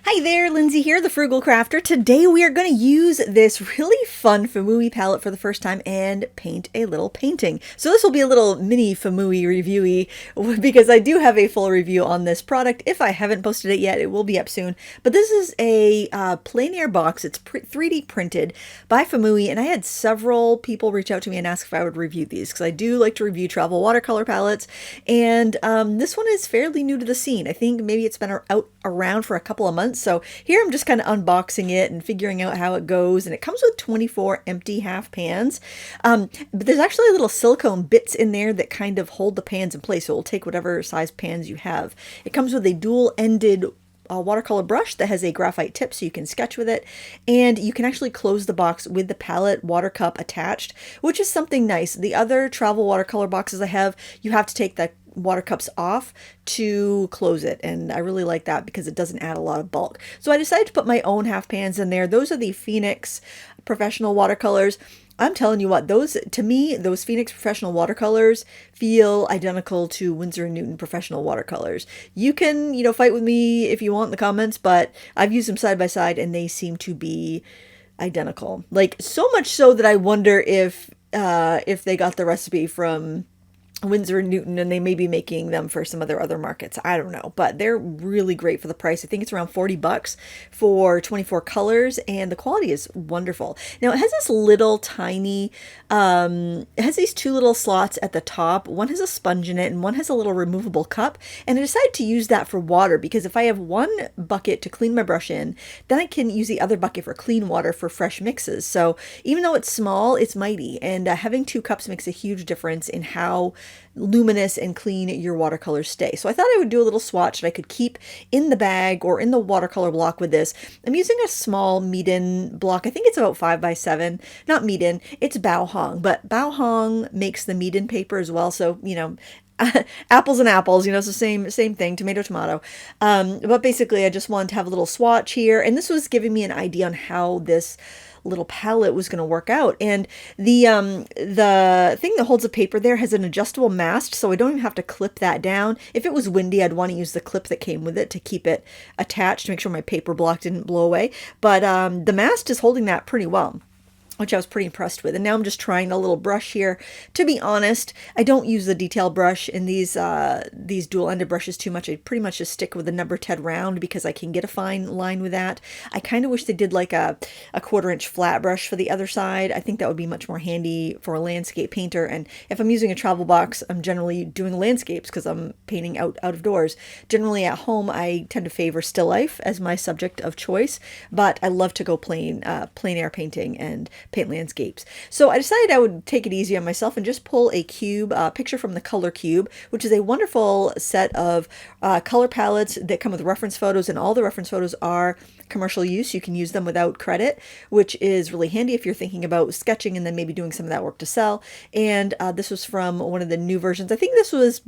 Hi there, Lindsay here, the Frugal Crafter. Today we are going to use this really fun Famui palette for the first time and paint a little painting. So this will be a little mini Famui reviewy because I do have a full review on this product. If I haven't posted it yet, it will be up soon. But this is a plein air box. It's 3D printed by Famui, and I had several people reach out to me and ask if I would review these because I do like to review travel watercolor palettes. And this one is fairly new to the scene. I think maybe it's been out around for a couple of months. So here I'm just kind of unboxing it and figuring out how it goes. And it comes with 24 empty half pans. But there's actually little silicone bits in there that kind of hold the pans in place. So it'll take whatever size pans you have. It comes with a dual-ended watercolor brush that has a graphite tip so you can sketch with it, and you can actually close the box with the palette water cup attached, which is something nice. The other travel watercolor boxes I have, you have to take the water cups off to close it, and I really like that because it doesn't add a lot of bulk. So I decided to put my own half pans in there. Those are the Phoenix Professional watercolors. I'm telling you what, to me, those Phoenix Professional watercolors feel identical to Winsor & Newton Professional watercolors. You can, fight with me if you want in the comments, but I've used them side by side and they seem to be identical. Like, so much so that I wonder if they got the recipe from Winsor & Newton and they may be making them for some of their other markets. I don't know, but they're really great for the price. I think it's around $40 for 24 colors, and the quality is wonderful. Now it has this little tiny, it has these two little slots at the top. One has a sponge in it and one has a little removable cup. And I decided to use that for water because if I have one bucket to clean my brush in, then I can use the other bucket for clean water for fresh mixes. So even though it's small, it's mighty. And having two cups makes a huge difference in how luminous and clean your watercolors stay. So I thought I would do a little swatch that I could keep in the bag or in the watercolor block with this. I'm using a small Meeden block. I think it's about 5x7. Not Meeden, it's Bao Hong, but Bao Hong makes the Meeden paper as well. So, apples and apples, so same thing, tomato, tomato. But basically I just wanted to have a little swatch here, and this was giving me an idea on how this little palette was going to work out. And the thing that holds the paper there has an adjustable mast, so I don't even have to clip that down. If it was windy, I'd want to use the clip that came with it to keep it attached to make sure my paper block didn't blow away. But the mast is holding that pretty well, which I was pretty impressed with. And now I'm just trying a little brush here. To be honest, I don't use the detail brush in these dual-ended brushes too much. I pretty much just stick with the number 10 round because I can get a fine line with that. I kind of wish they did like a 1/4" flat brush for the other side. I think that would be much more handy for a landscape painter. And if I'm using a travel box, I'm generally doing landscapes because I'm painting out of doors. Generally at home, I tend to favor still life as my subject of choice, but I love to go plain air painting and paint landscapes. So I decided I would take it easy on myself and just pull a cube, picture from the Color Cube, which is a wonderful set of color palettes that come with reference photos, and all the reference photos are commercial use. You can use them without credit, which is really handy if you're thinking about sketching and then maybe doing some of that work to sell. And this was from one of the new versions. I think this was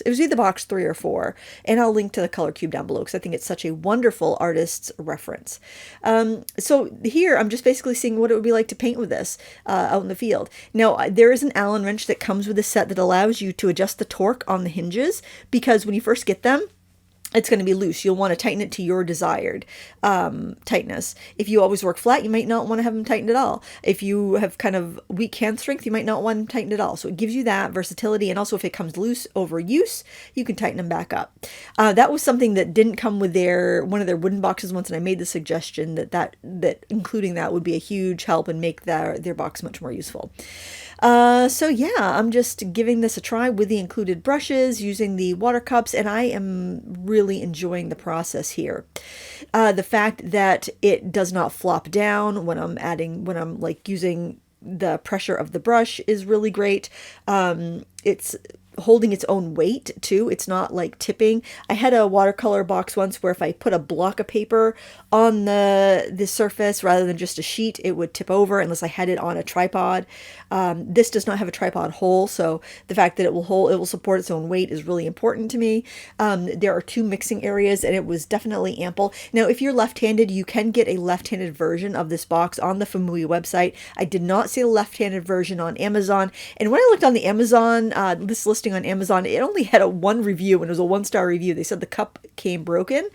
it was either box 3 or 4, and I'll link to the Color Cube down below because I think it's such a wonderful artist's reference. So here I'm just basically seeing what it would be like to paint with this out in the field. Now there is an Allen wrench that comes with a set that allows you to adjust the torque on the hinges, because when you first get them, it's going to be loose. You'll want to tighten it to your desired tightness. If you always work flat, you might not want to have them tightened at all. If you have kind of weak hand strength, you might not want them tightened at all. So it gives you that versatility. And also if it comes loose over use, you can tighten them back up. That was something that didn't come with one of their wooden boxes once, and I made the suggestion that including that would be a huge help and make their box much more useful. So yeah, I'm just giving this a try with the included brushes, using the water cups, and I am really enjoying the process here. The fact that it does not flop down when I'm like using the pressure of the brush is really great. It's holding its own weight too. It's not like tipping. I had a watercolor box once where if I put a block of paper on the surface rather than just a sheet, it would tip over unless I had it on a tripod. This does not have a tripod hole, so the fact that it will support its own weight is really important to me. There are 2 mixing areas, and it was definitely ample. Now, if you're left-handed, you can get a left-handed version of this box on the Famui website. I did not see a left-handed version on Amazon, and when I looked on the Amazon, this listing on Amazon, it only had a 1 review, and it was a 1-star review. They said the cup came broken.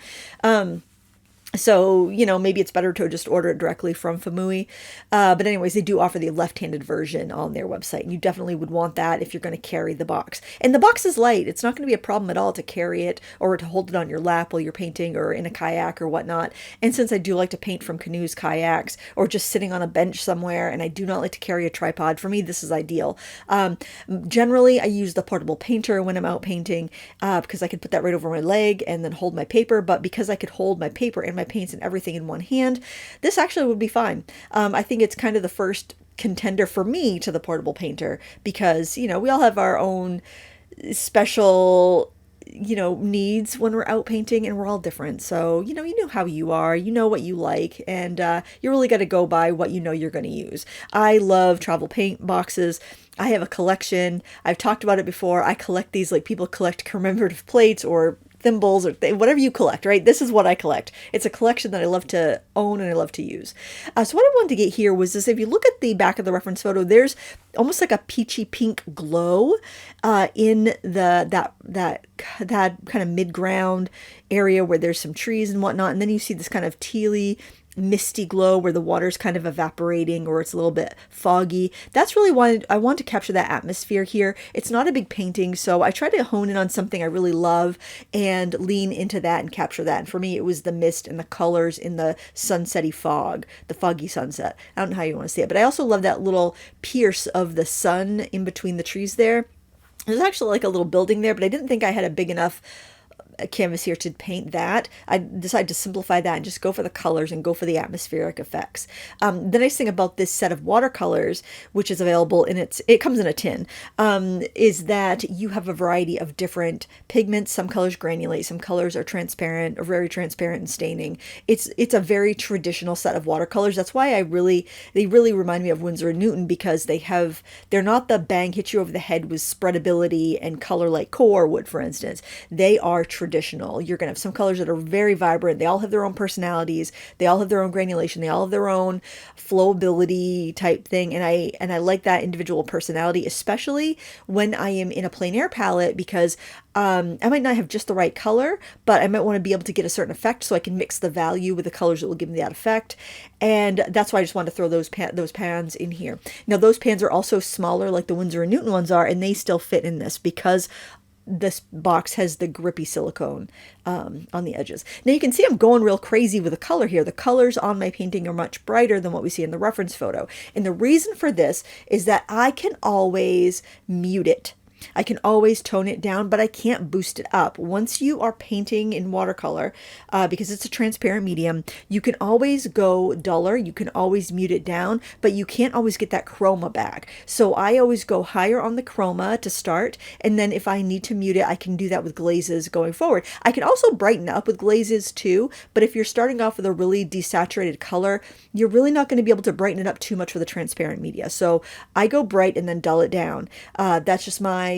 So, maybe it's better to just order it directly from Famui. But anyways, they do offer the left-handed version on their website. And you definitely would want that if you're going to carry the box. And the box is light. It's not going to be a problem at all to carry it or to hold it on your lap while you're painting or in a kayak or whatnot. And since I do like to paint from canoes, kayaks, or just sitting on a bench somewhere, and I do not like to carry a tripod, for me, this is ideal. Generally, I use the portable painter when I'm out painting because I could put that right over my leg and then hold my paper. But because I could hold my paper and my paints and everything in one hand, this actually would be fine. I think it's kind of the first contender for me to the portable painter because, we all have our own special needs when we're out painting, and we're all different. So, you know how you are, you know what you like, and you really got to go by what you're going to use. I love travel paint boxes. I have a collection. I've talked about it before. I collect these like people collect commemorative plates or thimbles or whatever you collect, right? This is what I collect. It's a collection that I love to own and I love to use. So what I wanted to get here was this. If you look at the back of the reference photo, there's almost like a peachy pink glow in that kind of mid-ground area where there's some trees and whatnot. And then you see this kind of tealy misty glow where the water's kind of evaporating or it's a little bit foggy. That's really why I want to capture that atmosphere here. It's not a big painting, so I try to hone in on something I really love and lean into that and capture that. And for me, it was the mist and the colors in the sunsetty fog, the foggy sunset. I don't know how you want to see it, but I also love that little pierce of the sun in between the trees there. There's actually like a little building there, but I didn't think I had a big enough canvas here to paint that. I decided to simplify that and just go for the colors and go for the atmospheric effects. The nice thing about this set of watercolors, which is available it comes in a tin, is that you have a variety of different pigments. Some colors granulate, some colors are transparent or very transparent and staining. It's a very traditional set of watercolors. That's why they really remind me of Winsor & Newton, because they're not the bang hit you over the head with spreadability and color like core would, for instance. They are traditional. You're going to have some colors that are very vibrant. They all have their own personalities. They all have their own granulation. They all have their own flowability type thing. And I like that individual personality, especially when I am in a plein air palette, because I might not have just the right color, but I might want to be able to get a certain effect so I can mix the value with the colors that will give me that effect. And that's why I just wanted to throw those pans in here. Now, those pans are also smaller like the Winsor & Newton ones are, and they still fit in this because this box has the grippy silicone on the edges. Now you can see I'm going real crazy with the color here. The colors on my painting are much brighter than what we see in the reference photo. And the reason for this is that I can always mute it. I can always tone it down, but I can't boost it up. Once you are painting in watercolor, because it's a transparent medium, you can always go duller, you can always mute it down, but you can't always get that chroma back. So I always go higher on the chroma to start, and then if I need to mute it, I can do that with glazes going forward. I can also brighten up with glazes too, but if you're starting off with a really desaturated color, you're really not going to be able to brighten it up too much with a transparent media. So I go bright and then dull it down. That's just my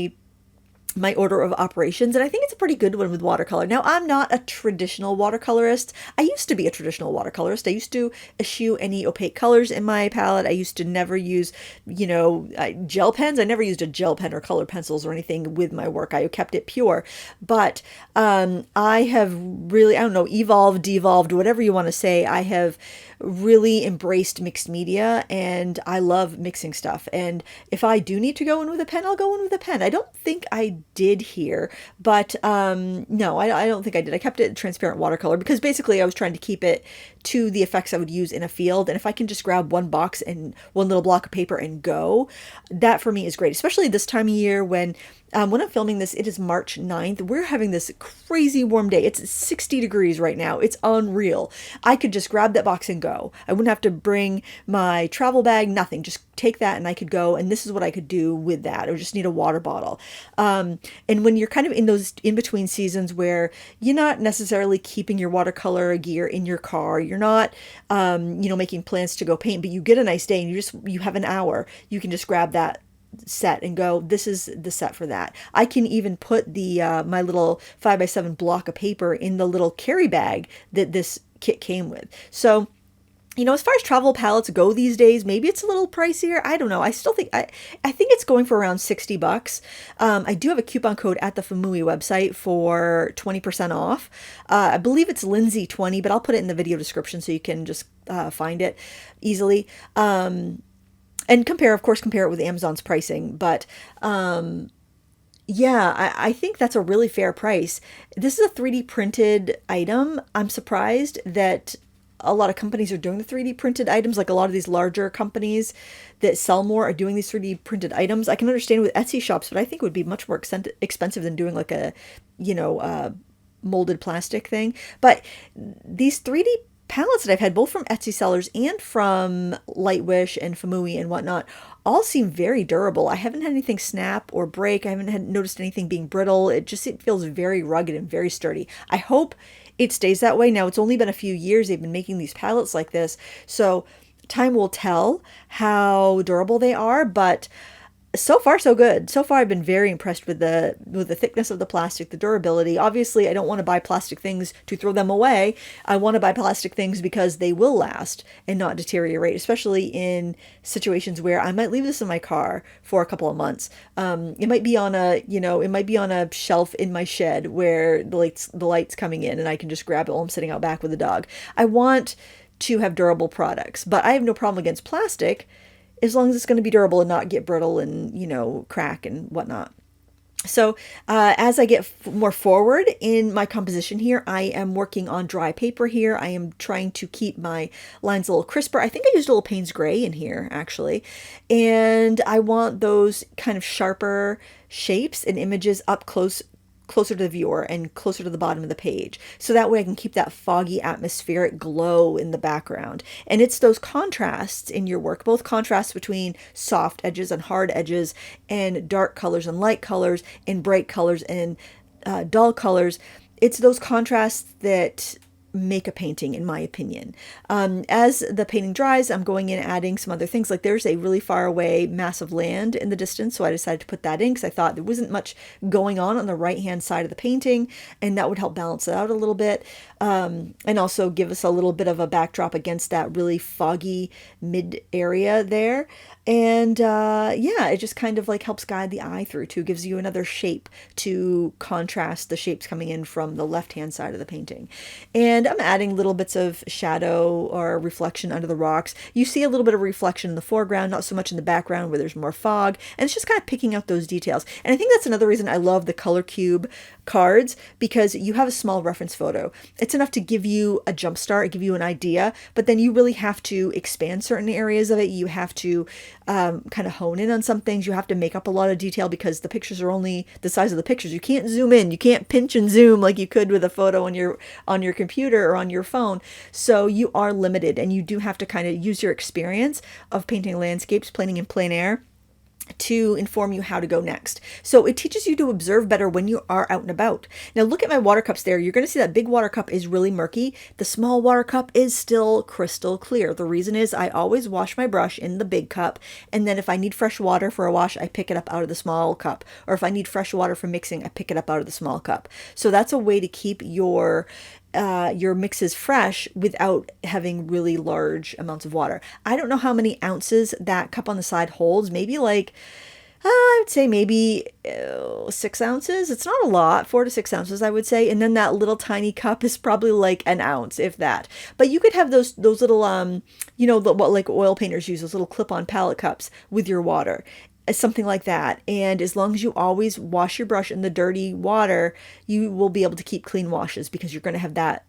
order of operations, and I think it's a pretty good one with watercolor. Now, I'm not a traditional watercolorist. I used to be a traditional watercolorist. I used to eschew any opaque colors in my palette. I used to never use, gel pens. I never used a gel pen or colored pencils or anything with my work. I kept it pure. But I have really, evolved, devolved, whatever you want to say. I have really embraced mixed media, and I love mixing stuff. And if I do need to go in with a pen, I'll go in with a pen. I don't think I did here, but no, I don't think I did. I kept it transparent watercolor because basically I was trying to keep it to the effects I would use in a field. And if I can just grab one box and one little block of paper and go, that for me is great, especially this time of year when I'm filming this, it is March 9th. We're having this crazy warm day. It's 60 degrees right now. It's unreal. I could just grab that box and go. I wouldn't have to bring my travel bag, nothing. Just take that and I could go. And this is what I could do with that. I would just need a water bottle. And when you're kind of in those in-between seasons where you're not necessarily keeping your watercolor gear in your car, you're not, making plans to go paint, but you get a nice day and you have an hour, you can just grab that set and go, this is the set for that. I can even put the my little 5x7 block of paper in the little carry bag that this kit came with. So As far as travel palettes go these days, maybe it's a little pricier. I don't know. I still think I think it's going for around $60. I do have a coupon code at the Famui website for 20% off. I believe it's Lindsay 20, but I'll put it in the video description so you can just find it easily. And of course, compare it with Amazon's pricing. But yeah, I think that's a really fair price. This is a 3D printed item. I'm surprised that a lot of companies are doing the 3D printed items. Like a lot of these larger companies that sell more are doing these 3D printed items. I can understand with Etsy shops, but I think it would be much more expensive than doing like a, molded plastic thing. But these 3D palettes that I've had, both from Etsy sellers and from Lightwish and Famui and whatnot, all seem very durable. I haven't had anything snap or break. I haven't noticed anything being brittle. It feels very rugged and very sturdy. I hope it stays that way. Now, it's only been a few years they've been making these palettes like this, so time will tell how durable they are, but so far so good. So far I've been very impressed with the thickness of the plastic, the durability. Obviously, I don't want to buy plastic things to throw them away. I want to buy plastic things because they will last and not deteriorate, especially in situations where I might leave this in my car for a couple of months. It might be on a shelf in my shed where the light's coming in and I can just grab it while I'm sitting out back with the dog. I want to have durable products, but I have no problem against plastic as long as it's going to be durable and not get brittle and, crack and whatnot. So as I get more forward in my composition here, I am working on dry paper here. I am trying to keep my lines a little crisper. I think I used a little Payne's Gray in here, actually. And I want those kind of sharper shapes and images up closer to the viewer and closer to the bottom of the page. So that way I can keep that foggy atmospheric glow in the background. And it's those contrasts in your work, both contrasts between soft edges and hard edges and dark colors and light colors and bright colors and dull colors. It's those contrasts that make a painting, in my opinion. As the painting dries, I'm going in adding some other things. Like there's a really far away mass of land in the distance, so I decided to put that in because I thought there wasn't much going on the right hand side of the painting, and that would help balance it out a little bit, and also give us a little bit of a backdrop against that really foggy mid area there. And yeah, it just kind of like helps guide the eye through too, gives you another shape to contrast the shapes coming in from the left hand side of the painting. And I'm adding little bits of shadow or reflection under the rocks. You see a little bit of reflection in the foreground, not so much in the background where there's more fog, and it's just kind of picking out those details. And I think that's another reason I love the color cube cards, because you have a small reference photo. It's enough to give you a jump start, give you an idea, but then you really have to expand certain areas of it. You have to kind of hone in on some things. You have to make up a lot of detail because the pictures are only the size of the pictures. You can't zoom in. You can't pinch and zoom like you could with a photo on your computer or on your phone. So you are limited, and you do have to kind of use your experience of painting landscapes, painting in plein air, to inform you how to go next. So it teaches you to observe better when you are out and about. Now look at my water cups there. You're going to see that big water cup is really murky. The small water cup is still crystal clear. The reason is I always wash my brush in the big cup, and then if I need fresh water for a wash, I pick it up out of the small cup. Or if I need fresh water for mixing, I pick it up out of the small cup. So that's a way to keep your mixes fresh without having really large amounts of water. I don't know how many ounces that cup on the side holds. Maybe like, I would say maybe 6 ounces. It's not a lot, 4 to 6 ounces, I would say. And then that little tiny cup is probably like an ounce, if that. But you could have those little, what like oil painters use, those little clip-on palette cups with your water. Something like that. And as long as you always wash your brush in the dirty water, you will be able to keep clean washes because you're going to have that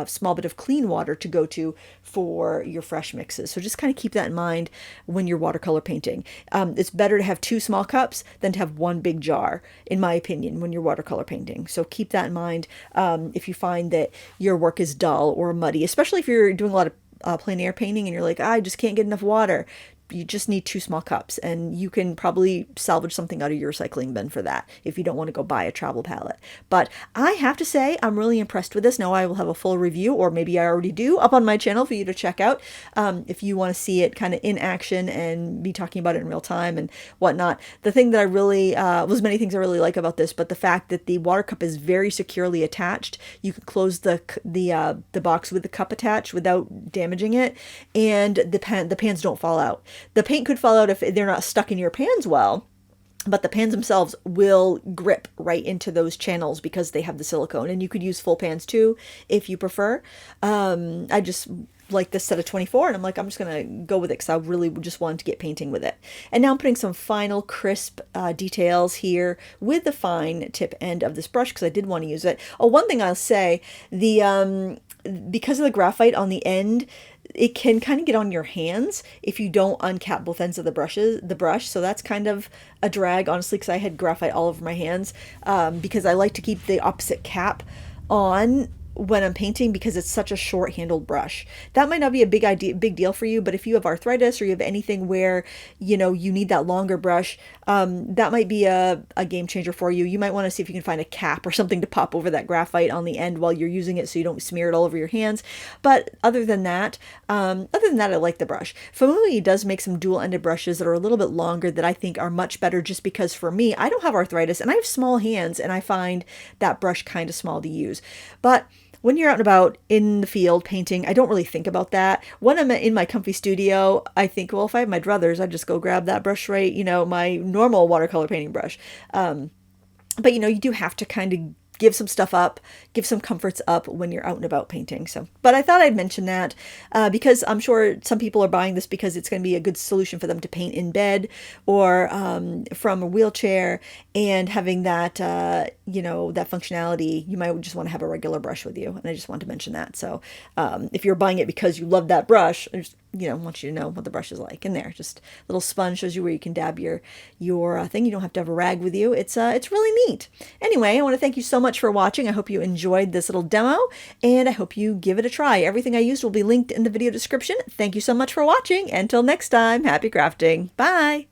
small bit of clean water to go to for your fresh mixes. So just kind of keep that in mind when you're watercolor painting. It's better to have 2 small cups than to have 1 big jar, in my opinion, when you're watercolor painting. So keep that in mind if you find that your work is dull or muddy, especially if you're doing a lot of plein air painting and you're like, I just can't get enough water. you just need 2 small cups, and you can probably salvage something out of your recycling bin for that if you don't want to go buy a travel palette. But I have to say, I'm really impressed with this. Now I will have a full review, or maybe I already do, up on my channel for you to check out if you want to see it kind of in action and be talking about it in real time and whatnot. The thing that I really, there's many things I really like about this, but the fact that the water cup is very securely attached. You can close the box with the cup attached without damaging it, and the pans don't fall out. The paint could fall out if they're not stuck in your pans well, but the pans themselves will grip right into those channels because they have the silicone. And you could use full pans too if you prefer. I just like this set of 24, and I'm like, I'm just gonna go with it because I really just wanted to get painting with it. And now I'm putting some final crisp details here with the fine tip end of this brush because I did want to use it. Oh, one thing I'll say, the because of the graphite on the end, it can kind of get on your hands if you don't uncap both ends of the brush. So that's kind of a drag, honestly, because I had graphite all over my hands, because I like to keep the opposite cap on when I'm painting because it's such a short-handled brush. That might not be a big deal for you, but if you have arthritis or you have anything where, you know, you need that longer brush, that might be a game changer for you. You might want to see if you can find a cap or something to pop over that graphite on the end while you're using it so you don't smear it all over your hands. But other than that, I like the brush. Famui does make some dual-ended brushes that are a little bit longer that I think are much better, just because for me, I don't have arthritis and I have small hands, and I find that brush kind of small to use. But when you're out and about in the field painting, I don't really think about that. When I'm in my comfy studio, I think, well, if I have my druthers, I'd just go grab that brush, right? You know, my normal watercolor painting brush. But, you know, you do have to kind of give some stuff up, give some comforts up when you're out and about painting. So, but I thought I'd mention that because I'm sure some people are buying this because it's going to be a good solution for them to paint in bed or from a wheelchair, and having that, you know, that functionality. You might just want to have a regular brush with you. And I just wanted to mention that. So if you're buying it because you love that brush, I just, you know, want you to know what the brush is like. And there, just a little sponge shows you where you can dab your thing. You don't have to have a rag with you. It's really neat. Anyway, I want to thank you so much for watching. I hope you enjoyed this little demo, and I hope you give it a try. Everything I used will be linked in the video description. Thank you so much for watching. Until next time, happy crafting. Bye.